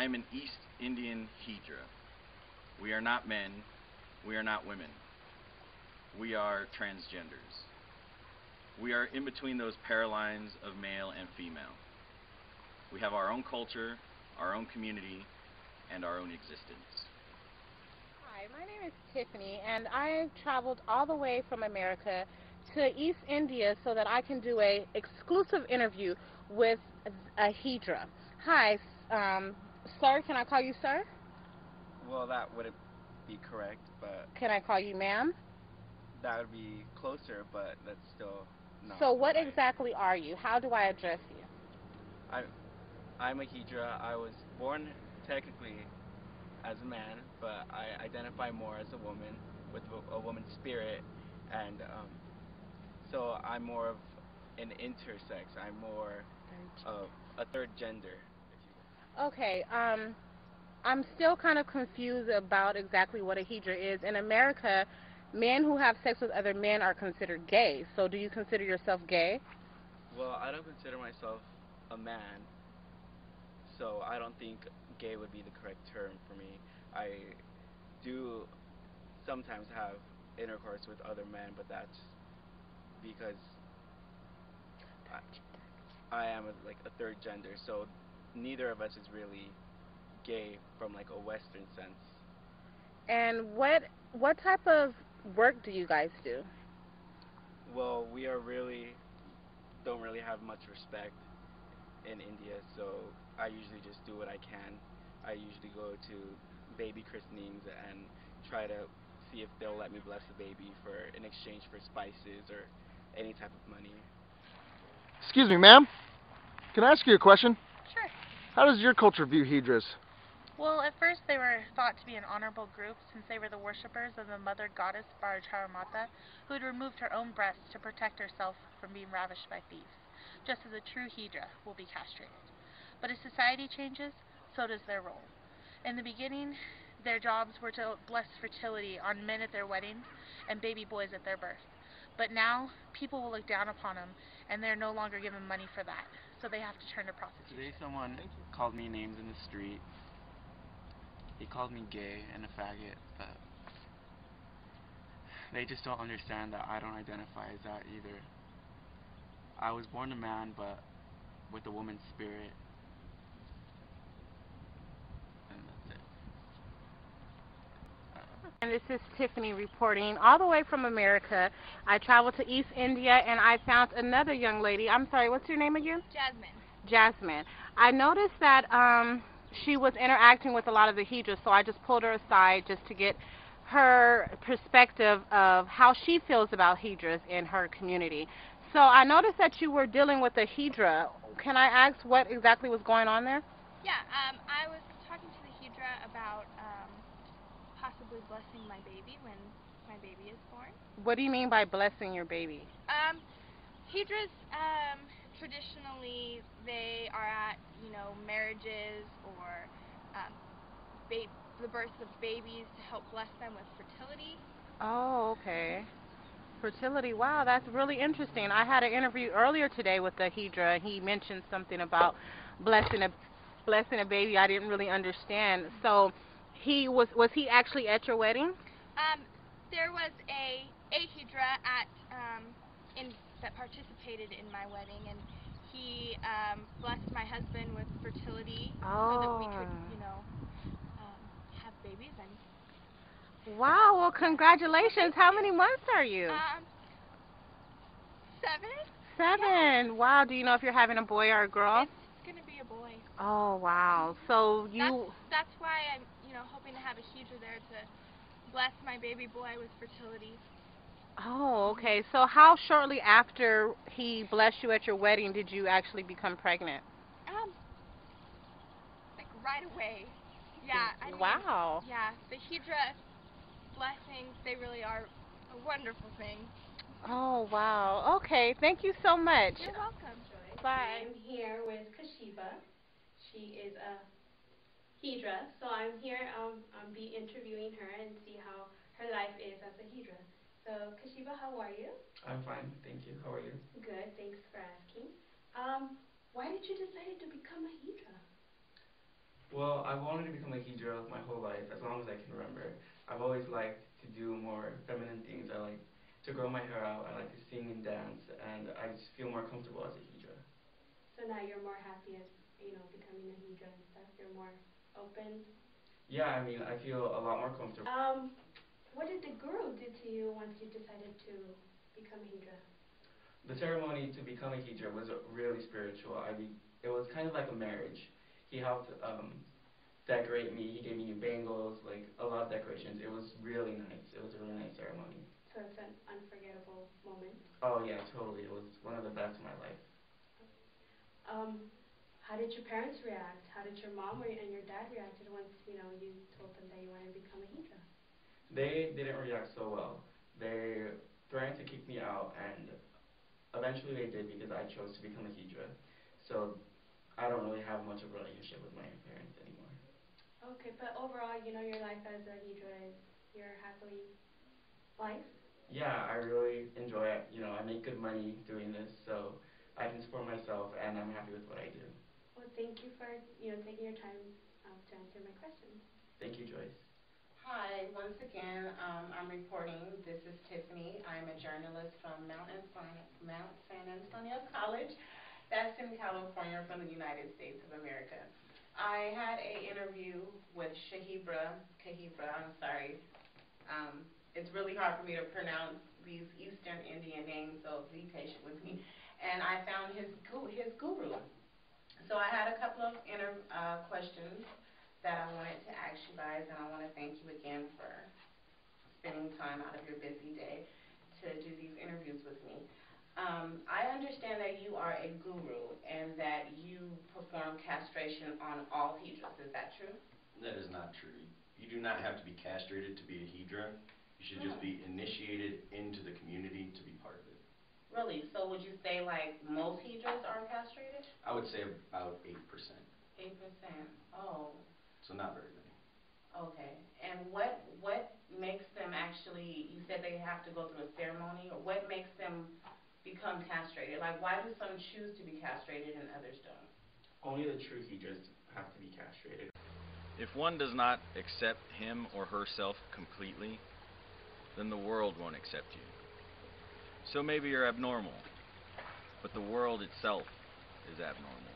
I am an East Indian Hijra. We are not men. We are not women. We are transgenders. We are in between those paralines of male and female. We have our own culture, our own community, and our own existence. Hi, my name is Tiffany, and I traveled all the way from America to East India so that I can do a exclusive interview with a Hydra. Hi, um, sir. Can I call you sir? Well, that wouldn't be correct, but Can I call you ma'am? that would be closer, but that's still not So, what right. exactly are you? How do I address you? I, I'm a Hijra. I was born technically as a man, but I identify more as a woman with a woman's spirit, and so I'm more of an intersex. I'm more of a third gender, if you Okay, I'm still kind of confused about exactly what a Hydra is. In America, men who have sex with other men are considered gay. So, do you consider yourself gay? will. Well, I don't consider myself a man, so I don't think gay would be the correct term for me. I do sometimes have intercourse with other men, but that's because I am like a third gender, so neither of us is really gay from like a Western sense. And what type of work do you guys do? Well, we are really don't really have much respect in India, so I usually just do what I can. I usually go to baby christenings and try to see if they'll let me bless the baby for in exchange for spices or any type of money. Excuse me, ma'am. Can I ask you a question? Sure. How does your culture view Hydras? Well, at first they were thought to be an honorable group since they were the worshippers of the mother goddess Mata, who had removed her own breasts to protect herself from being ravished by thieves, just as a true Hydra will be castrated. But as society changes, so does their role. In the beginning, their jobs were to bless fertility on men at their weddings and baby boys at their birth. But now, people will look down upon them, and they're no longer given money for that, so they have to turn to Today prostitution. someone called me names in the street. He called me gay and a faggot, but they just don't understand that I don't identify as that either. I was born a man, but with a woman's spirit, and that's it. And this is Tiffany reporting all the way from America. I traveled to East India and I found another young lady. I'm sorry, what's your name again? Jasmine. Jasmine. I noticed that she was interacting with a lot of the Hijras, so I just pulled her aside just to get her perspective of how she feels about Hijras in her community. So I noticed that you were dealing with a Hijra. Can I ask what exactly was going on there? Yeah, I was talking to the Hydra about possibly blessing my baby when my baby is born. What do you mean by blessing your baby? Hydras, traditionally, they are at, marriages or um, ba- the birth of babies to help bless them with fertility. Oh, okay. Fertility. Wow, that's really interesting. I had an interview earlier today with the Hydra, and he mentioned something about blessing a blessing a baby. I didn't really understand. So, he was he actually at your wedding? Um, there was a Hydra at in that participated in my wedding, and he blessed my husband with fertility so that we Oh. could, have babies. And Wow. Well, yeah, well, congratulations. thank How you. many months are you? Um, 7. Yeah, 7. Wow. Do you know if you're having a boy or a girl? it's gonna be a boy. Oh, wow. So That's you that's why I'm, hoping to have a Hydra there to bless my baby boy with fertility. Oh, okay. So how shortly after he blessed you at your wedding did you actually become pregnant? Um, like right away. Yeah, I mean, Wow. yeah, the Hydra blessings, they really are a wonderful thing. Oh, wow. Okay. Thank you so much. You're welcome. Bye. I'm here with Kashiba. She is a Hydra, so I'm here. I'm be interviewing her and see how her life is as a Hydra. So Kashiba, how are you? I'm fine, thank you. How are you? Good, thanks for asking. Um, why did you decide to become a Hydra? Well, I've wanted to become a Hijra my whole life, as long as I can remember. I've always liked to do more feminine things. I like to grow my hair out. I like to sing and dance, and I just feel more comfortable as a Hijra. So now you're more happy as, becoming a Hijra and stuff. You're more open. Yeah, I mean, I feel a lot more comfortable. What did the guru do to you once you decided to become a Hijra? The ceremony to become a Hijra was really spiritual. It was kind of like a marriage. He helped decorate me. He gave me new bangles, like a lot of decorations. It was really nice. It was a really nice ceremony. So it's an unforgettable moment. Oh yeah, totally. It was one of the best in my life. How did your parents react? How did your mom and your dad reacted once, you told them that you wanted to become a Hijra? They didn't react so well. They threatened to kick me out, and eventually they did because I chose to become a Hijra. So I don't really have much of a relationship with my parents anymore. Okay, but overall, your life as a Hijra is your happily life? Yeah, I really enjoy it. I make good money doing this, so I can support myself, and I'm happy with what I do. Well, thank you for, taking your time to answer my questions. Thank you, Joyce. Hi, once again, I'm reporting. This is Tiffany. I'm a journalist from Mount San Antonio College. That's in California from the United States of America. I had an interview with Kahibra, I'm sorry. It's really hard for me to pronounce these Eastern Indian names, so be patient with me. And I found his guru. So I had a couple of questions that I wanted to ask you guys, and I want to thank you again for spending time out of your busy day to do these interviews with me. I understand that you are a guru and that you perform castration on all Hijras. Is that true? That is not true. You do not have to be castrated to be a Hijra. You should just be initiated into the community to be part of it. Really? So would you say like most Hijras are castrated? I would say about 8%. 8%. Oh. So not very many. Okay. And what makes them actually, you said they have to go through a ceremony, or what makes them become castrated? Like, why do some choose to be castrated and others don't? Only the true Hijras have to be castrated. If one does not accept him or herself completely, then the world won't accept you. So maybe you're abnormal, but the world itself is abnormal.